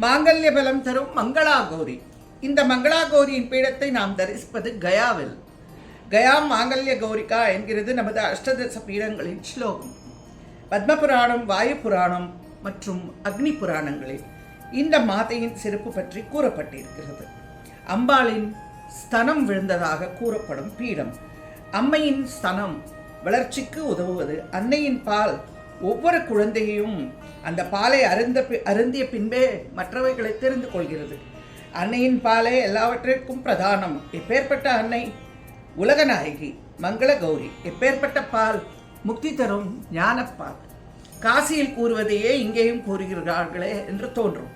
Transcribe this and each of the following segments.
மாங்கல்ய பலம் தரும் மங்களா கௌரி. இந்த மங்களா கௌரியின் பீடத்தை நாம் தரிசிப்பது கயாவில். கயா மாங்கல்ய கௌரிகா என்கிறது நமது அஷ்டதச பீடங்களின் ஸ்லோகம். பத்ம புராணம், வாயு புராணம் மற்றும் அக்னி புராணங்களில் இந்த மாதையின் சிறப்பு பற்றி கூறப்பட்டிருக்கிறது. அம்பாளின் ஸ்தனம் விழுந்ததாக கூறப்படும் பீடம். அம்மையின் ஸ்தனம் வளர்ச்சிக்கு உதவுவது. அன்னையின் பால் ஒவ்வொரு குழந்தையும் அந்த பாலை அருந்திய பின்பே மற்றவைகளை தெரிந்து கொள்கிறது. அன்னையின் பாலே எல்லாவற்றிற்கும் பிரதானம். எப்பேற்பட்ட அன்னை உலகநாயகி மங்கள கௌரி. எப்பேற்பட்ட பால் முக்தி தரும் ஞானப்பால். காசியில் கூறுவதையே இங்கேயும் கூறுகிறார்களே என்று தோன்றும்.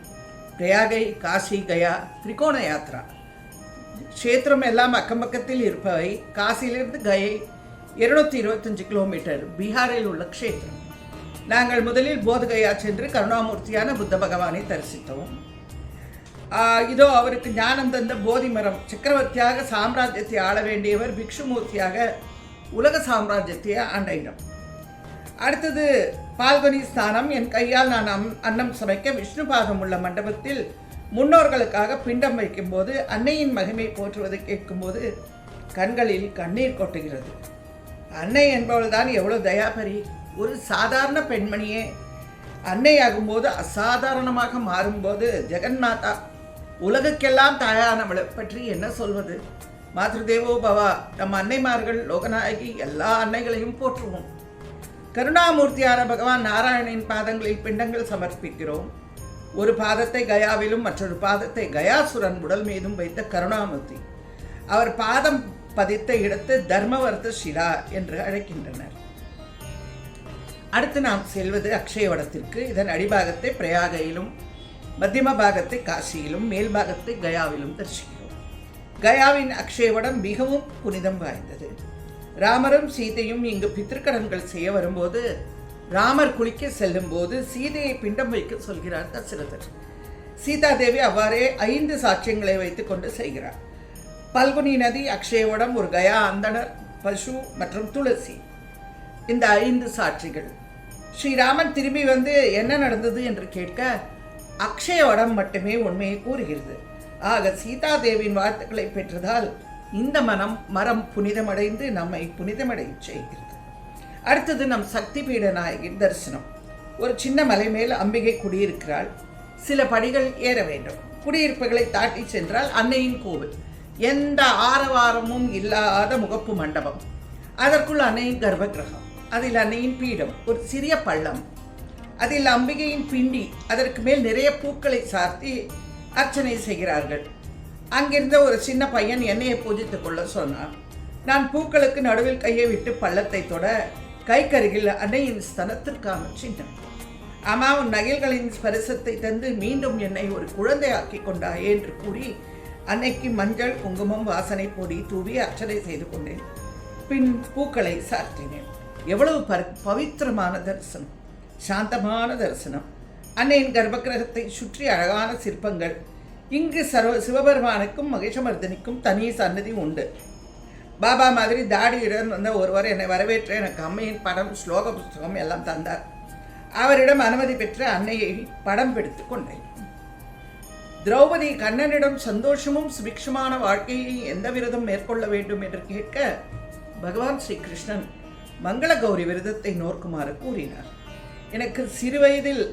பிரயாகை, காசி, கயா திரிகோண யாத்ரா க்ஷேத்திரம் எல்லாம் அக்கம் பக்கத்தில் இருப்பவை. காசியிலிருந்து கயை 225 கிலோமீட்டர், பீகாரில் உள்ள க்ஷேத்திரம். நாங்கள் முதலில் போதகயா சென்று கருணாமூர்த்தியான புத்த பகவானை தரிசித்தோம். இதோ அவருக்கு ஞானம் தந்த போதி மரம். சக்கரவர்த்தியாக சாம்ராஜ்யத்தை ஆள வேண்டியவர் பிக்ஷுமூர்த்தியாக உலக சாம்ராஜ்யத்தை ஆண்ட இடம். அடுத்தது பால்கனி ஸ்தானம். என் கையால் நான் அன்னம் சமைக்க விஷ்ணு பாதம் உள்ள மண்டபத்தில் முன்னோர்களுக்காக பிண்டம் வைக்கும்போது அன்னையின் மகிமை போற்றுவதை கேட்கும்போது கண்களில் கண்ணீர் கொட்டுகிறது. அன்னை என்பவள்தான் எவ்வளவு தயாபரி. ஒரு சாதாரண பெண்மணியே அன்னையாகும்போது அசாதாரணமாக மாறும்போது ஜெகன்மாதா, உலகுக்கெல்லாம் தாயானவளை பற்றி என்ன சொல்வது? மாத்ருதேவோ பவா. நம் அன்னைமார்கள், லோகநாயகி, எல்லா அன்னைகளையும் போற்றுவோம். கருணாமூர்த்தியான பகவான் நாராயணின் பாதங்களில் பிண்டங்கள் சமர்ப்பிக்கிறோம். ஒரு பாதத்தை கயாவிலும் மற்றொரு பாதத்தை கயாசுரன் உடல் மீதும் வைத்த கருணாமூர்த்தி. அவர் பாதம் பதித்த இடத்து தர்மவர்த்த ஷிரா என்று அழைக்கின்றனர். அடுத்து நாம் செல்வது அக்ஷயவடத்திற்கு. இதன் அடிபாகத்தை பிரயாகையிலும், மத்தியம பாகத்தை காசியிலும், மேல் பாகத்தை கயாவிலும் தரிசிக்கிறோம். கயாவின் அக்ஷயவடம் மிகவும் புனிதம் வாய்ந்தது. ராமரும் சீதையும் இங்கு பித்திருக்கடன்கள் செய்ய வரும்போது, ராமர் குளிக்க செல்லும் போது சீதையை பிண்டம் வைக்க சொல்கிறார் தசரதர். சீதாதேவி அவ்வாறே 5 சாட்சியங்களை வைத்துக் கொண்டு செய்கிறார். பல்குனி நதி, அக்ஷயவடம், ஒரு கயா அந்தணர், பசு மற்றும் துளசி. இந்த 5 சாட்சிகள். ஸ்ரீராமன் திரும்பி வந்து என்ன நடந்தது என்று கேட்க அக்ஷயவடம் மட்டுமே உண்மையை கூறுகிறது. ஆக சீதாதேவியின் வாழ்த்துக்களை பெற்றதால் இந்த மரம் புனிதமடைந்து நம்மை புனிதமடை செய்கிறது. அடுத்தது நம் சக்தி பீட நாயகின் தரிசனம். ஒரு சின்ன மலை மேல் அம்பிகை குடியிருக்கிறாள். சில படிகள் ஏற வேண்டும். குடியிருப்புகளை தாட்டி சென்றால் அன்னையின் கோவில். எந்த ஆரவாரமும் இல்லாத முகப்பு மண்டபம். அதற்குள் அன்னையின் கர்ப்ப கிரகம். அதில் அன்னையின் பீடம், ஒரு சிறிய பள்ளம். அதில் அம்பிகையின் பிண்டி. அதற்கு மேல் நிறைய பூக்களை சார்த்தி அர்ச்சனை செய்கிறார்கள். அங்கிருந்த ஒரு சின்ன பையன் என்னையை பூஜித்துக் கொள்ள சொன்னான். நான் பூக்களுக்கு நடுவில் கையை விட்டு பள்ளத்தை தொட கைக்கருகில் அன்னையின் ஸ்தனத்திற்கான சின்னம். ஆமா, உன் நகைகளின் ஸ்பரிசத்தை தந்து மீண்டும் என்னை ஒரு குழந்தையாக்கி கொண்டாயே என்று கூறி அன்னைக்கு மஞ்சள், குங்குமம், வாசனை பொடி தூவி அர்ச்சனை செய்து கொண்டேன். பின் பூக்களை சார்த்தினேன். எவ்வளவு பவித்திரமான தரிசனம், சாந்தமான தரிசனம். அன்னையின் கர்ப்பகிரகத்தை சுற்றி அழகான சிற்பங்கள். இங்கு சிவபெருமானுக்கும் மகிஷமர்தனிக்கும் தனி சன்னதி உண்டு. பாபா மாதிரி தாடியுடன் வந்த ஒருவர் என்னை வரவேற்ற எனக்கு அம்மையின் படம், ஸ்லோக புஸ்தகம் எல்லாம் தந்தார். அவரிடம் அனுமதி பெற்று அன்னையை படம் பிடித்து கொண்டேன். திரௌபதி கண்ணனிடம் சந்தோஷமும் சுபிக்ஷமான வாழ்க்கையை எந்த விரதம் மேற்கொள்ள வேண்டும் என்று கேட்க பகவான் ஸ்ரீ கிருஷ்ணன் மங்கள கௌரி விரதத்தை நோக்குமாறு கூறினார். எனக்கு சிறுவயதில்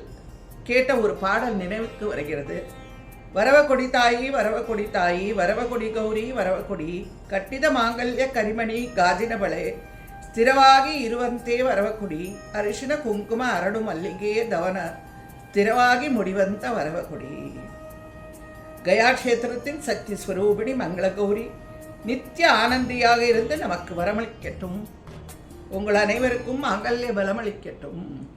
கேட்ட ஒரு பாடல் நினைவுக்கு வருகிறது. வரவ தாயி, வரவ தாயி, வரவ கௌரி, வரவ கட்டித மாங்கல்ய கரிமணி காஜின பலே ஸ்திரವಾಗಿ ಇರುವಂತೆ வரவ அரிசின குங்கும அரடு மல்லிகே தவன ஸ்திரವಾಗಿ முடிவந்த வரவ கயா கஷேத்திரத்தின் சக்தி ஸ்வரூபிணி மங்கள கௌரி நித்திய ஆனந்தியாக இருந்து நமக்கு வரமளிக்கட்டும். உங்கள் அனைவருக்கும் மாங்கல்ய பலமளிக்கட்டும்.